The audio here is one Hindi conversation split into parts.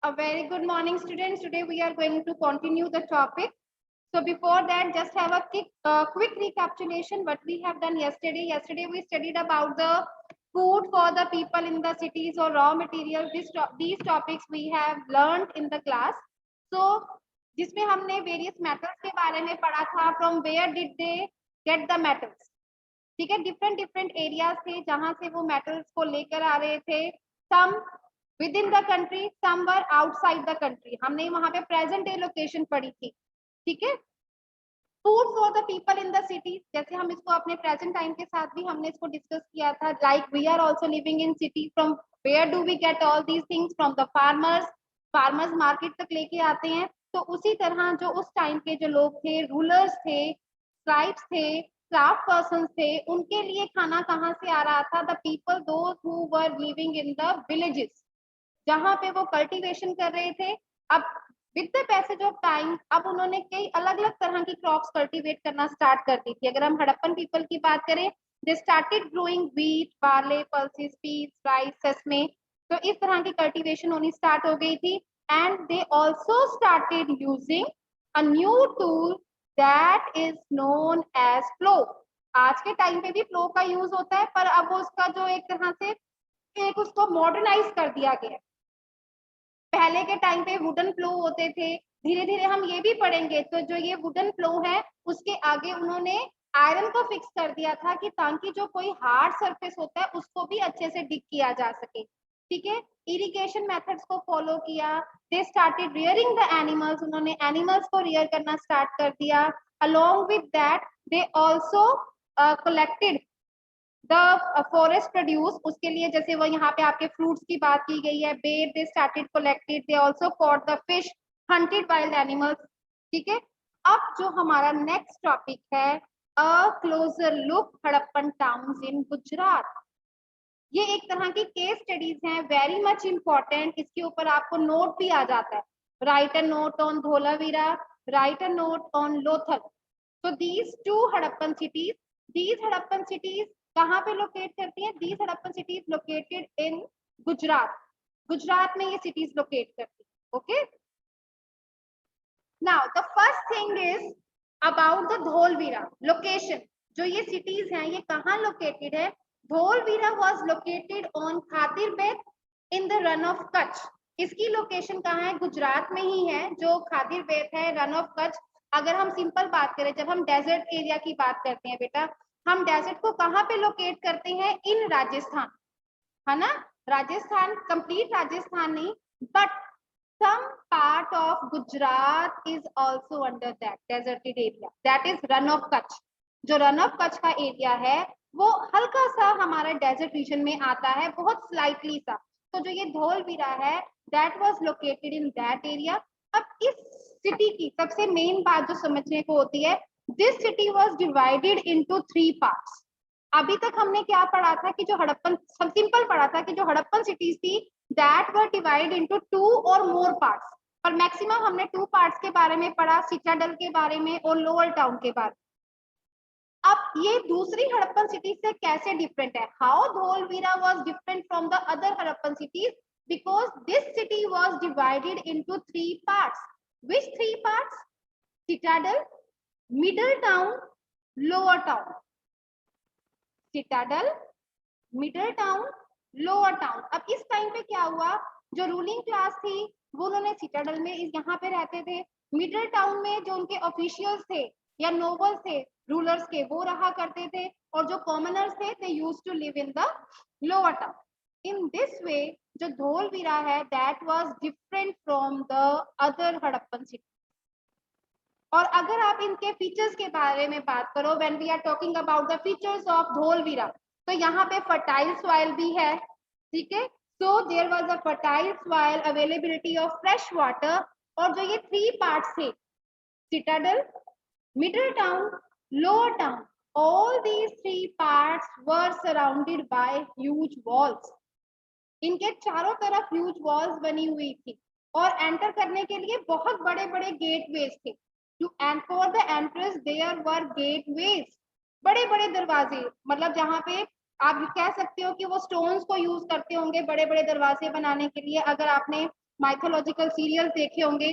A very good morning, students. Today we are going to continue the topic. So before that, just have a quick recapitulation what we have done yesterday. Yesterday we studied about the food for the people in the cities or raw materials. These topics we have learned in the class. So जिसमें हमने various metals के बारे में पढ़ा था. From where did they get the metals? ठीक है, डिफरेंट एरियाज थे जहां से वो मेटल्स को लेकर आ रहे थे. Some within the country, some were outside the country. हमने वहां पे प्रेजेंट डे लोकेशन पढ़ी थी. ठीक है. Food for the people in the city, जैसे हम इसको अपने प्रेजेंट टाइम के साथ भी हमने इसको डिस्कस किया था. Like we are also living in city. From where do we get all these things? From the farmers market तक लेके आते हैं. तो उसी तरह जो उस टाइम के जो लोग थे, रूलर्स थे, ट्राइब्स थे, क्राफ्ट पर्सन थे, उनके लिए खाना कहाँ से आ रहा था? The people those who were living in the villages, जहाँ पे वो कल्टीवेशन कर रहे थे. अब with the passage of time अब उन्होंने कई अलग अलग तरह की क्रॉप्स कल्टीवेट करना स्टार्ट कर दी थी. अगर हम हड़प्पन पीपल की बात करें, they started growing wheat, barley, pulses, peas, rice, sesame. तो इस तरह की कल्टीवेशन होनी स्टार्ट हो गई थी. And they also started using a new tool that is known as plough. आज के टाइम पे भी प्लो का यूज होता है, पर अब उसका जो एक तरह से एक उसको मॉडर्नाइज कर दिया गया. पहले के टाइम पे वुडन प्लो होते थे. धीरे धीरे हम ये भी पढ़ेंगे. तो जो ये वुडन प्लो है उसके आगे उन्होंने आयरन को फिक्स कर दिया था कि ताकि जो कोई हार्ड सरफेस होता है उसको भी अच्छे से डिग किया जा सके. ठीक है. इरिगेशन मेथड्स को फॉलो किया. They started rearing the animals. उन्होंने एनिमल्स को रियर करना स्टार्ट कर दिया. Along with that they also collected the forest produce. उसके लिए जैसे वो यहाँ पे आपके फ्रूट्स की बात की गई है. बेर they started collected. They also caught the fish, hunted wild animals. ठीक है. अब जो हमारा नेक्स्ट टॉपिक है, a closer look Harappan towns in Gujarat. ये एक तरह की केस स्टडीज हैं, वेरी मच इंपॉर्टेंट. इसके ऊपर आपको नोट भी आ जाता है. Write a note on Dholavira, write a note on Lothal. So these two Harappan cities, these Harappan cities कहाँ पे लोकेट करती हैं? These Harappan cities located in Gujarat. Gujarat में ये cities लोकेट करती हैं. Okay. Now the first thing is about the Dholavira location. जो ये cities हैं ये कहाँ located है? धोलवीरा was located on खातिर बेट in the run of Kutch. इसकी लोकेशन कहाँ है? गुजरात में ही है. जो खातिर बेट है, रन ऑफ कच्छ. अगर हम सिंपल बात करें, जब हम डेजर्ट एरिया की बात करते हैं बेटा, हम डेजर्ट को कहाँ पे लोकेट करते हैं? इन राजस्थान, है ना. राजस्थान, कंप्लीट राजस्थान नहीं, but some part of Gujarat is also under that deserted area, that is run of Kutch. जो run of Kutch का एरिया है वो हल्का सा हमारा डेजर्ट रीजन में आता है, बहुत स्लाइटली सा. तो जो ये धोलवीरा है, that was located in that area. अब इस सिटी की सबसे मेन बात जो समझने को होती है, this city was divided into 3 parts. अभी तक हमने क्या पढ़ा था कि जो हड़प्पन, सिंपल पढ़ा था कि जो हड़प्पन सिटीज थी that were divided into 2 or more parts. पर मैक्सिमम हमने 2 पार्ट्स के बारे में पढ़ा, सिटाडल के बारे में और लोअर टाउन के बारे में. अब ये दूसरी हड़प्पन सिटी से कैसे डिफरेंट है? How Dholavira was different from the other Harappan cities? Because this city was divided into 3 parts. Which 3 parts? Citadel, middle town, lower town. Citadel, middle town, lower town. अब इस टाइम पे क्या हुआ? जो रूलिंग क्लास थी वो उन्होंने सिटाडल में यहाँ पे रहते थे. मिडल टाउन में जो उनके ऑफिशियल्स थे या नोबल्स थे, रूलर्स के, वो रहा करते थे. और जो कॉमनर्स थे, they used to live in the lower town. In this way जो धोलवीरा है, that was different from the other Harappan city. और अगर आप इनके फीचर्स के बारे में बात करो, when we are talking about the features of Dholavira, तो यहाँ पे फर्टाइल सॉइल भी है. ठीक है. So there was a fertile soil, availability of fresh water. और जो ये 3 पार्ट्स थे, citadel, middle town, lower town, all these 3 parts were surrounded by huge walls. इनके चारों तरफ ह्यूज वॉल्स बनी हुई थी और एंटर करने के लिए बहुत बड़े बड़े गेटवेज थे. To and for the entrance there were gateways, बड़े बड़े दरवाजे. मतलब जहाँ पे आप कह सकते हो कि वो स्टोन्स को यूज करते होंगे बड़े बड़े दरवाजे बनाने के लिए. अगर आपने माइथोलॉजिकल सीरियल्स देखे होंगे,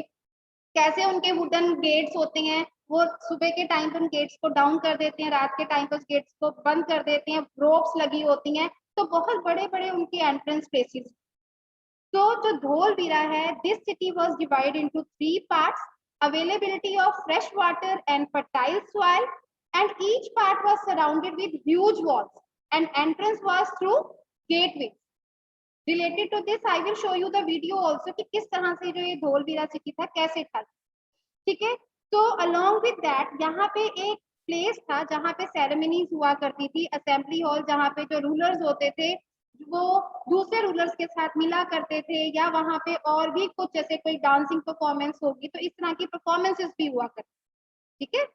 कैसे उनके वुडन गेट्स होते हैं, वो सुबह के टाइम पर उन गेट्स को डाउन कर देते हैं, रात के टाइम पर गेट्स को बंद कर देते हैं, रोप्स लगी होती हैं, तो बहुत बड़े बड़े उनके एंट्रेंस प्लेसेस। तो जो धोलवीरा है, this city was divided into 3 parts, availability of fresh water and fertile soil, and each part was surrounded with huge walls and entrance was through gateways. Related to this I will show you the video also कि किस तरह से जो ये धोलवीरा सिटी था कैसे था, ठीक है। तो along with that यहाँ पे एक प्लेस था जहाँ पे सेरेमनीज हुआ करती थी, असेंबली हॉल, जहाँ पे जो रूलर्स होते थे वो दूसरे रूलर्स के साथ मिला करते थे, या वहाँ पे और भी कुछ जैसे कोई डांसिंग परफॉर्मेंस होगी तो इस तरह की परफॉर्मेंसेस भी हुआ करती, ठीक है।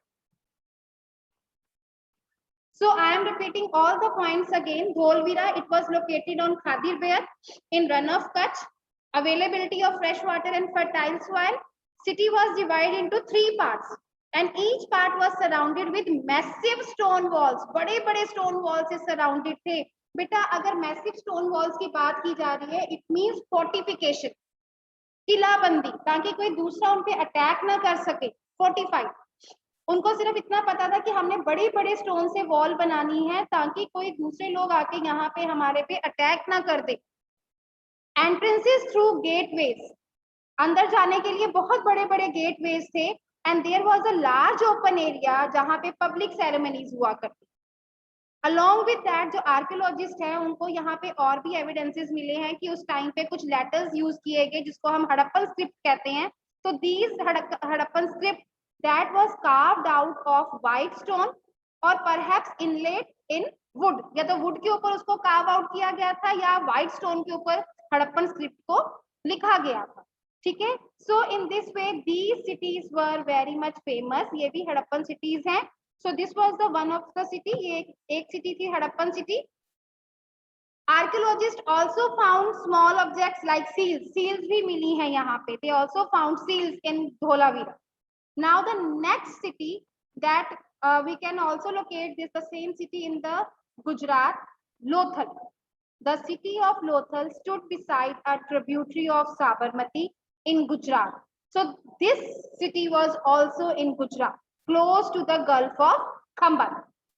So I am repeating all the points again. Dholvira, it was located on Khadir Bear in Run of Kutch. Availability of fresh water and fertile soil. City was divided into 3 parts and each part was surrounded with massive stone walls. बड़े-बड़े stone walls से surrounded थे। बेटा अगर massive stone walls की बात की जा रही है, it means fortification, किलाबंदी, ताकि कोई दूसरा उन पे अटैक ना कर सके। 45 उनको सिर्फ इतना पता था कि हमने बड़े बड़े स्टोन से वॉल बनानी है ताकि कोई दूसरे लोग आके यहाँ पे हमारे पे अटैक ना कर दे। एंट्रेंसेस थ्रू गेटवेज, अंदर जाने के लिए बहुत बड़े बड़े गेटवेज थे and there was a large open area जहाँ पे पब्लिक सेरेमनीज हुआ करती। अलॉन्ग विद दैट जो आर्कियोलॉजिस्ट हैं उनको यहाँ पे और भी एविडेंसेस मिले हैं कि उस टाइम पे कुछ लेटर्स यूज किए गए जिसको हम हड़प्पन स्क्रिप्ट कहते हैं। तो these Harappan script that was carved out of white stone or perhaps inlaid in wood, या तो वुड के ऊपर उसको कार्व आउट किया गया था या व्हाइट स्टोन के ऊपर हड़प्पन स्क्रिप्ट को लिखा गया था, ठीक है। So in this way these cities were very much famous, ये भी हड़प्पन सिटीज हैं। So this was the one of the city, ये एक सिटी थी Harappan city. Archaeologists also found small objects like seals, seals भी मिली हैं यहाँ पे, they also found seals in Dholavira. Now the next city that we can also locate this the same city in the Gujarat, Lothal. The city of Lothal stood beside a tributary of Sabarmati in Gujarat. So this city was also in Gujarat, close to the Gulf of Khambat.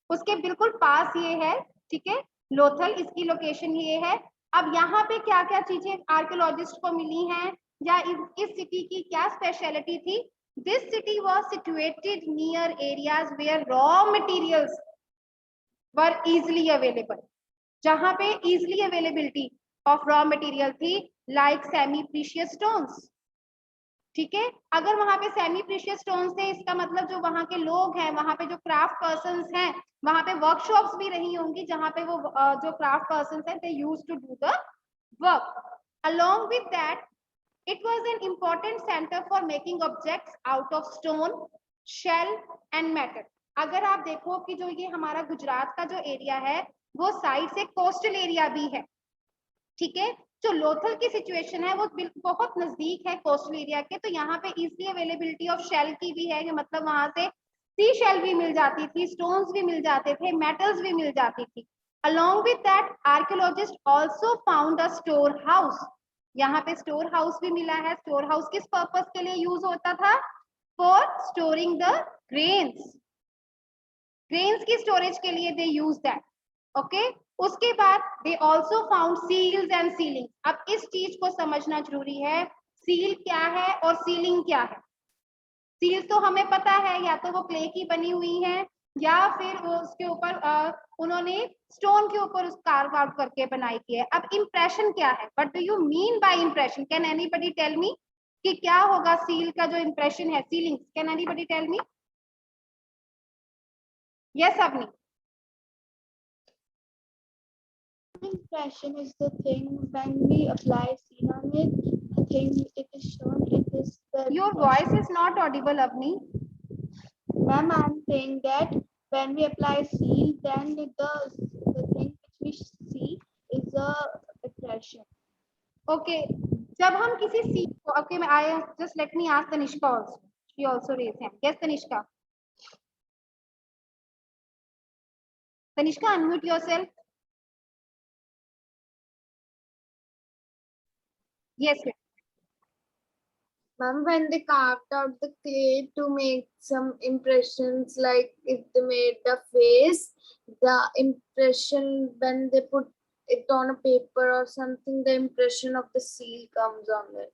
उसके बिल्कुल पास ये है, ठीक है, लोथल, इसकी लोकेशन ये है। अब यहाँ पे क्या क्या चीजें आर्कियोलॉजिस्ट को मिली हैं या इस सिटी की क्या स्पेशलिटी थी? This city was situated near areas where raw materials were easily available. जहां पे easily availability of raw material थी, like semi precious stones, ठीक है। अगर वहां पे सेमी प्रीशियस स्टोन्स थे, इसका मतलब जो वहां के लोग हैं, वहां पे जो क्राफ्ट पर्सन्स हैं, वहां पे वर्कशॉप्स भी रही होंगी जहां पे वो जो क्राफ्ट पर्सन्स हैं they used to do the work. Along with that it was an important center for making objects out of stone, shell and metal. अगर आप देखो कि जो ये हमारा गुजरात का जो एरिया है वो साइड से कोस्टल एरिया भी है, ठीक है। जो लोथल की सिचुएशन है वो बहुत नजदीक है कोस्टल एरिया के, तो यहाँ पे इजीली अवेलेबिलिटी ऑफ शेल की भी है, मतलब वहां से सी शेल भी मिल जाती थी, स्टोन्स भी मिल जाते थे, मेटल्स भी मिल जाती थी। Along with that, archaeologists also found a store house. यहाँ पे स्टोर हाउस भी मिला है। स्टोर हाउस किस पर्पस के लिए यूज होता था? For storing the grains, grains की स्टोरेज के लिए दे यूज दैट, ओके। उसके बाद they also found seals and sealing. अब इस चीज को समझना जरूरी है, सील क्या है और सीलिंग क्या है। सील तो हमें पता है, या तो वो क्ले की बनी हुई है या फिर वो उसके ऊपर उन्होंने स्टोन के ऊपर उस कार्व आउट करके बनाई की है। अब इम्प्रेशन क्या है? What do you mean by impression? Can anybody tell me कि क्या होगा सील का जो इम्प्रेशन है, sealing? Can anybody tell me? Yes Avni. Impression is the thing when we apply seal on it, the thing it is shown, it is the Your voice is not audible, Avni. Ma'am, I'm saying that when we apply seal, then the thing which we see is the impression. Okay, जब हम किसी सील को, okay, I just let me ask Tanishka also. She also raised hand. Yes, Tanishka. Tanishka, unmute yourself. Yes, Ma'am, when they carved out the clay to make some impressions, like if they made the face, the impression when they put it on a paper or something, the impression of the seal comes on it.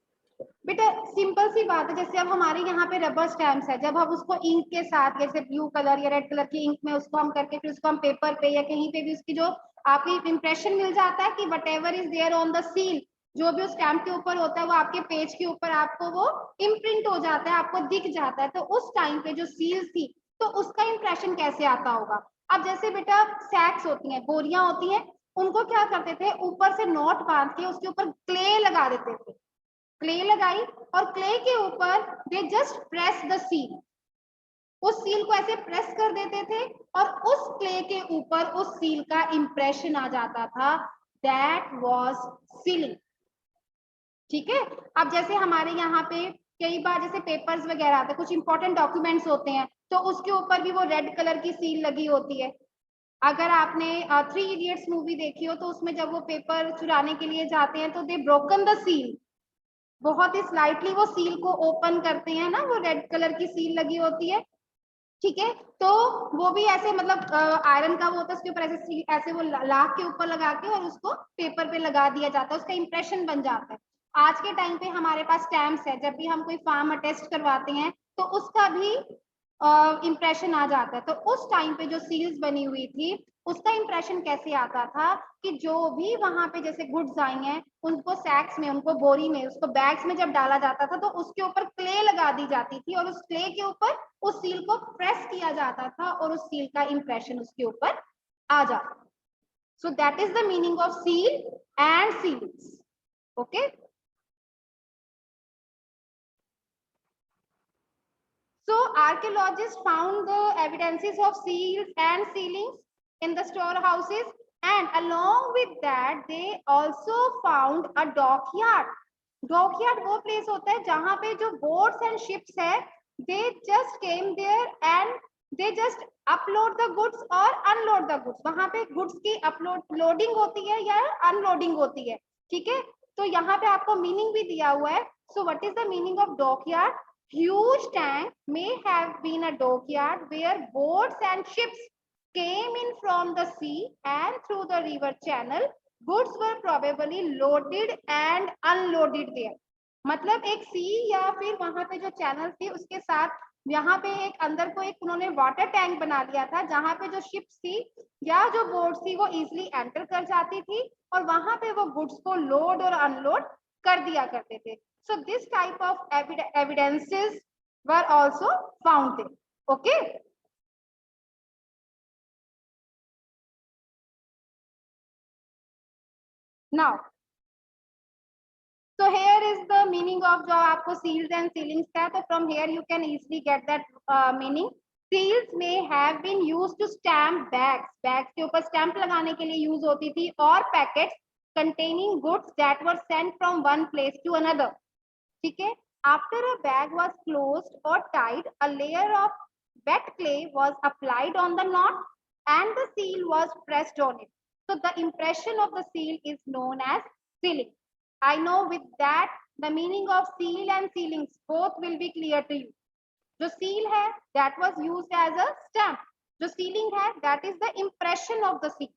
बेटा सिंपल सी बात है, जैसे अब हमारे यहाँ पे रबर स्टैम्प्स है, जब हम उसको इंक के साथ जैसे ब्लू कलर या रेड कलर की इंक में उसको हम करके फिर उसको हम पेपर पे या कहीं पे भी उसकी जो आपकी इंप्रेशन मिल जाता है कि whatever is there on the seal, जो भी उस स्टैम्प के ऊपर होता है वो आपके पेज के ऊपर आपको वो इम्प्रिंट हो जाता है, आपको दिख जाता है। तो उस टाइम पे जो सील थी तो उसका इंप्रेशन कैसे आता होगा। अब जैसे बेटा सैक्स होती हैं, बोरियां होती हैं, उनको क्या करते थे, ऊपर से नोट बांध के उसके ऊपर क्ले लगा देते थे, क्ले लगाई और क्ले के ऊपर they just press the seal, उस सील को ऐसे प्रेस कर देते थे और उस क्ले के ऊपर उस सील का इंप्रेशन आ जाता था, दैट वाज सीलिंग। ठीक है। अब जैसे हमारे यहाँ पे कई बार जैसे पेपर्स वगैरह आते हैं, कुछ इंपॉर्टेंट डॉक्यूमेंट्स होते हैं, तो उसके ऊपर भी वो रेड कलर की सील लगी होती है। अगर आपने 3 इडियट्स मूवी देखी हो तो उसमें जब वो पेपर चुराने के लिए जाते हैं तो दे ब्रोकन द सील, बहुत ही स्लाइटली वो सील को ओपन करते हैं ना, वो रेड कलर की सील लगी होती है। ठीक है। तो वो भी ऐसे मतलब आयरन का वो होता है, उसके ऊपर ऐसे ऐसे वो लाख के ऊपर लगा के और उसको पेपर पे लगा दिया जाता है, उसका इंप्रेशन बन जाता है। आज के टाइम पे हमारे पास स्टैम्प्स है, जब भी हम कोई फॉर्म अटेस्ट करवाते हैं तो उसका भी इंप्रेशन आ जाता है। तो उस टाइम पे जो सील्स बनी हुई थी उसका इंप्रेशन कैसे आता था कि जो भी वहां पे जैसे गुड्स आई हैं उनको सैक्स में, उनको बोरी में, उसको बैग्स में जब डाला जाता था तो उसके ऊपर क्ले लगा दी जाती थी और उस क्ले के ऊपर उस सील को प्रेस किया जाता था और उस सील का इंप्रेशन उसके ऊपर आ जाता। So that is the meaning of seal and ceilings. Okay. So archaeologists found the evidences of seals and sealings in the storehouses, and along with that they also found a dockyard. Dockyard वो place होता है जहाँ पे जो boats and ships है, they just came there and they just upload the goods or unload the goods. वहाँ पे goods की upload loading होती है या unloading होती है। ठीक है। तो यहाँ पे आपको meaning भी दिया हुआ है। So what is the meaning of dockyard? Huge tank may have been a dockyard where boats and ships came in from the sea, and through the river channel goods were probably loaded and unloaded there. मतलब एक सी या फिर वहां पे जो चैनल थी उसके साथ यहाँ पे एक अंदर को एक उन्होंने वाटर टैंक बना लिया था जहां पे जो शिप्स थी या जो बोट्स थी वो इजिली एंटर कर जाती थी और वहां पे वो गुड्स को लोड और अनलोड कर दिया करते थे। So this type of evidences were also found there. Okay. Now, so here is the meaning of जो आपको seals and sealings का, तो from here you can easily get that meaning. Seals may have been used to stamp bags. Bags के ऊपर stamp लगाने के लिए use होती थी, और packets containing goods that were sent from one place to another. ठीक है। After a bag was closed or tied, a layer of wet clay was applied on the knot and the seal was pressed on it. So the impression of the seal is known as sealing. I know with that the meaning of seal and sealings both will be clear to you. जो seal है that was used as a stamp, जो sealing है that is the impression of the seal.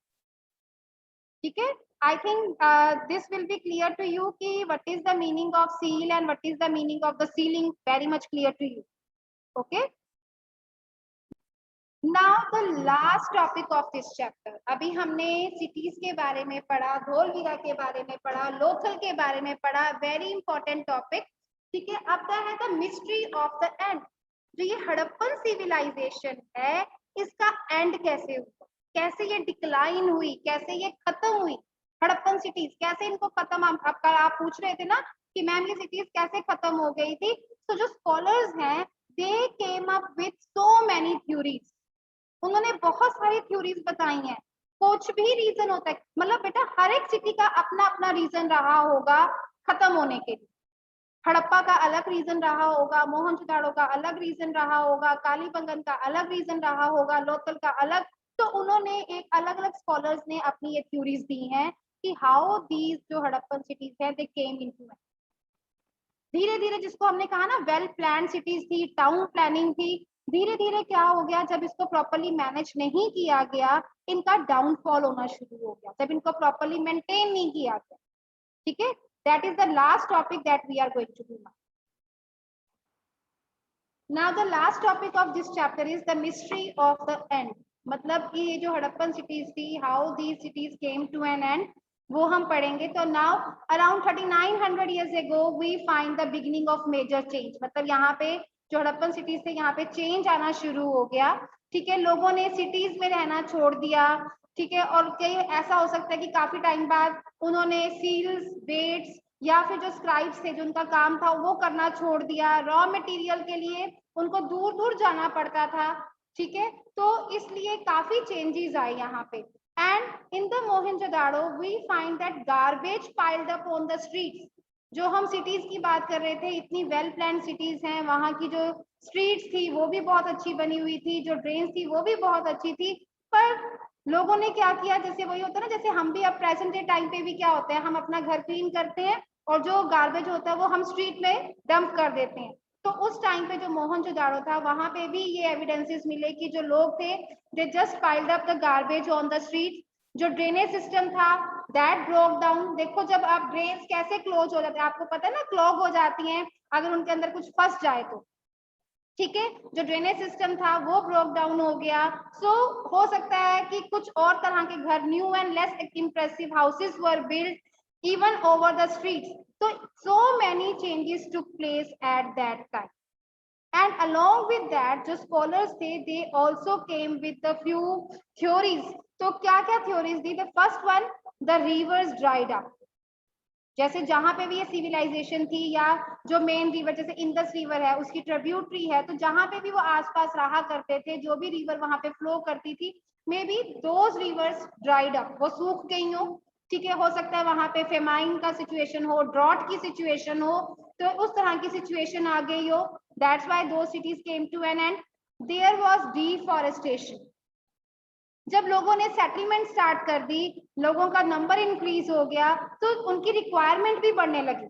ठीक है। I think this will be clear to you कि what is the meaning of seal and what is the meaning of the sealing, very much clear to you. Okay. Now the last topic of this chapter. अभी हमने cities के बारे में पढ़ा, धोलवीरा के बारे में पढ़ा, लोथल के बारे में पढ़ा, very important topic. ठीक है। अब क्या है the mystery of the end. जो ये हड़प्पन civilization है इसका end कैसे हुआ, कैसे ये डिक्लाइन हुई, कैसे ये खत्म हुई, हड़प्पन सिटीज कैसे इनको खत्म, आप पूछ रहे थे ना कि मैम ये सिटीज कैसे खत्म हो गई थी। तो जो स्कॉलर्स हैं they came up with so many theories, उन्होंने बहुत सारी थ्योरीज बताई हैं। कुछ भी रीजन होता है, मतलब बेटा हर एक सिटी का अपना अपना रीजन रहा होगा खत्म होने के लिए। हड़प्पा का अलग रीजन रहा होगा, मोहनजोदाड़ो का अलग रीजन रहा होगा, कालीबंगन का अलग रीजन रहा होगा, लोथल का अलग। तो उन्होंने एक अलग अलग स्कॉलर्स ने अपनी ये थ्योरीज दी हैं कि हाउ दीज जो हड़प्पन सिटीज है दे केम इनटू। धीरे धीरे जिसको हमने कहा ना वेल प्लान सिटीज थी, टाउन प्लानिंग थी, धीरे धीरे क्या हो गया, जब इसको प्रॉपर्ली मैनेज नहीं किया गया, इनका डाउनफॉल होना शुरू हो गया, जब इनको प्रॉपर्ली मेंटेन नहीं किया गया। ठीक है, that is the last topic that we are going to do now. Now the last topic of this chapter is the mystery of the end. मतलब कि ये जो हड़प्पन सिटीज थी, how these cities came to an end, वो हम पढ़ेंगे. तो now around 3900 years ago we find the beginning of major change. मतलब यहाँ पे जो हड़प्पन सिटीज थे, यहाँ पे चेंज आना शुरू हो गया. ठीक है, लोगों ने सिटीज में रहना छोड़ दिया. ठीक है, और कई ऐसा हो सकता है कि काफी टाइम बाद उन्होंने सील्स, डेट्स या फिर जो स्क्राइब्स थे, जो उनका काम था, वो करना छोड़ दिया. रॉ मटेरियल के लिए उनको दूर दूर जाना पड़ता था. ठीक है, तो इसलिए काफी चेंजेस आए यहाँ पे. And in the Mohenjodaro we find that garbage piled up on the streets. जो हम सिटीज की बात कर रहे थे, इतनी वेल प्लान सिटीज हैं, वहां की जो स्ट्रीट्स थी वो भी बहुत अच्छी बनी हुई थी, जो ड्रेन्स थी वो भी बहुत अच्छी थी. पर लोगों ने क्या किया, जैसे वही होता है ना, जैसे हम भी अब प्रेजेंट डे टाइम पे भी क्या होता है, हम अपना घर क्लीन करते हैं और जो गार्बेज होता है वो हम स्ट्रीट में डंप कर देते हैं. तो उस टाइम पे जो मोहनजोदाड़ो था, वहां पे भी ये एविडेंसेस मिले कि जो लोग थे, they just piled up the garbage on the street. जो ड्रेनेज सिस्टम था दैट ब्रोक डाउन. देखो जब आप ड्रेन्स कैसे क्लोज हो जाते हैं, आपको पता है ना, क्लॉग हो जाती हैं अगर उनके अंदर कुछ फंस जाए तो. ठीक है, जो ड्रेनेज सिस्टम था वो ब्रोक डाउन हो गया. सो हो सकता है कि कुछ और तरह के घर, new and less impressive houses were built even over the streets. So many changes took place at that time. And along with that, जो scholars थे, they also came with the few theories. तो क्या क्या theories थी? The first one, the rivers dried up. जैसे जहां पे भी ये सिविलाइजेशन थी, या जो मेन रिवर जैसे इंडस रिवर है, उसकी ट्रिब्यूटरी है, तो जहां पे भी वो आसपास रहा करते थे, जो भी रिवर वहां पे फ्लो करती थी, may be those reverse dried up, वो सूख गई हो. ठीक है, हो सकता है वहां पे फेमाइन का सिचुएशन हो, ड्रॉट की सिचुएशन हो, तो उस तरह की सिचुएशन आ गई हो. दैट्स व्हाई दो cities came to an end. There was deforestation. जब लोगों ने सेटलमेंट स्टार्ट कर दी, लोगों का नंबर इंक्रीज हो गया, तो उनकी रिक्वायरमेंट भी बढ़ने लगी.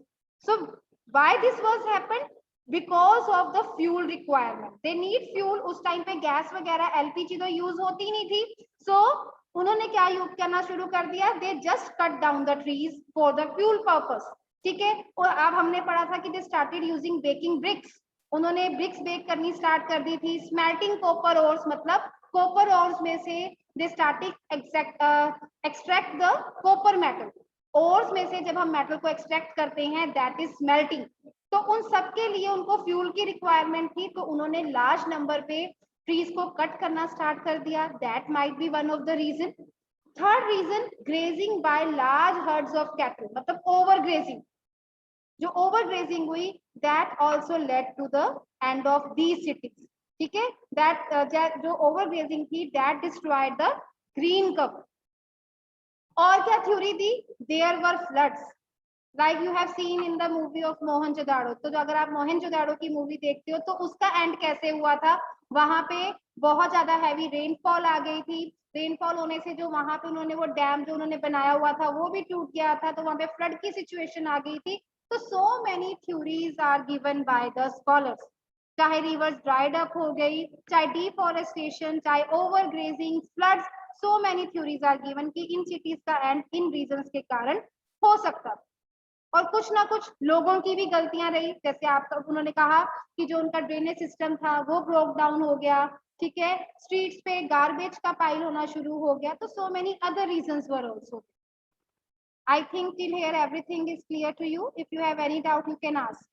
So why this was happened? Because of the fuel requirement. They need fuel. उस टाइम पे गैस वगैरह, एलपीजी तो यूज होती नहीं थी. सो उन्होंने क्या यूज करना शुरू कर दिया, they just cut down the trees for the fuel purpose. ठीक है, और अब हमने पढ़ा था कि they started using baking bricks. उन्होंने ब्रिक्स बेक करनी स्टार्ट कर दी थी. स्मेल्टिंग कॉपर ओर्स, मतलब कॉपर ओर्स में से they started extract the copper metal. Ores में से जब हम मेटल को एक्सट्रैक्ट करते हैं, दैट इज स्मेल्टिंग. तो उन सब के लिए उनको फ्यूल की रिक्वायरमेंट थी, तो उन्होंने लार्ज नंबर पे ट्रीज को कट करना स्टार्ट कर दिया. That might be one of the reason. Third reason, grazing by large herds of cattle, मतलब ओवर ग्रेजिंग. जो ओवर ग्रेजिंग हुई, that also led to the end of these cities. ठीक है, दैट जो ओवर ग्रेजिंग थी, that destroyed the green cover. और क्या थ्योरी दी? There were floods, like you have seen in the movie of Mohenjodaro. तो अगर आप मोहनजोदाड़ो की मूवी देखते हो, तो उसका एंड कैसे हुआ था? वहां पे बहुत ज्यादा हैवी रेनफॉल आ गई थी. रेनफॉल होने से जो वहां पे उन्होंने वो डैम जो उन्होंने बनाया हुआ था, वो भी टूट गया था, तो वहां पे फ्लड की सिचुएशन आ गई थी. तो so many theories are given by the scholars. चाहे रिवर्स ड्राइड अप हो गई, चाहे डिफॉरेस्टेशन, चाहे overgrazing, floods, so many theories are given कि इन सिटीज का एंड इन रीजंस के कारण हो सकता. और कुछ ना कुछ लोगों की भी गलतियां रही, जैसे आप उन्होंने कहा कि जो उनका ड्रेनेज सिस्टम था वो ब्रोक डाउन हो गया. ठीक है, स्ट्रीट्स पे गार्बेज का पाइल होना शुरू हो गया. तो so many other reasons were also. I think till here everything is clear to you. If you have any doubt, you can ask.